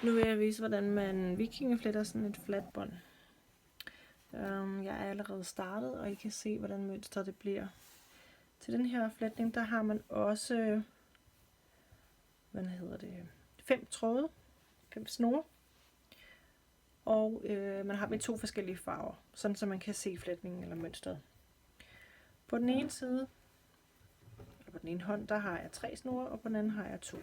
Nu vil jeg vise, hvordan man vikingefletter sådan et fladt bånd. Jeg er allerede startet, og I kan se, hvordan mønstret det bliver. Til den her fletning, der har man også 5 tråde, 5 snore. Og man har dem i 2 forskellige farver, sådan så man kan se fletningen eller mønstret. På den ene side, eller på den ene hånd, der har jeg 3 snore, og på den anden har jeg 2.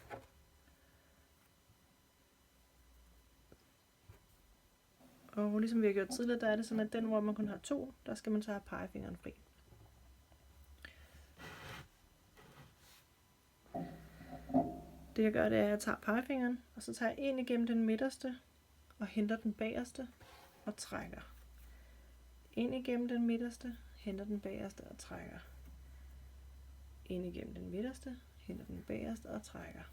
Og ligesom vi har gjort tidligere, der er det sådan, at den, hvor man kun har 2, der skal man så have pegefingeren fri. Det jeg gør, det er, at jeg tager pegefingeren, og så tager jeg ind igennem den midterste, og henter den bagerste, og trækker. Ind igennem den midterste, henter den bagerste, og trækker. Ind igennem den midterste, henter den bagerste, og trækker.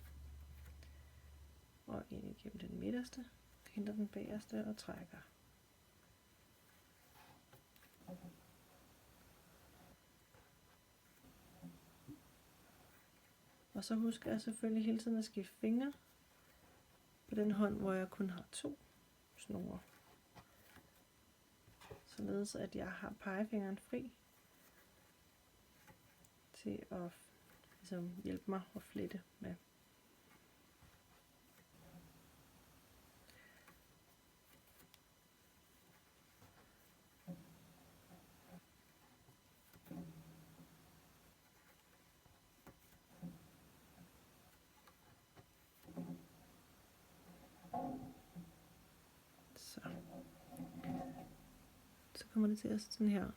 Og ind igennem den midterste, henter den bagerste, og trækker. Og så husker jeg selvfølgelig hele tiden at skifte fingre på den hånd, hvor jeg kun har 2 snore. Således at jeg har pegefingeren fri til at hjælpe mig at flette med. Så kommer det til at se sådan her.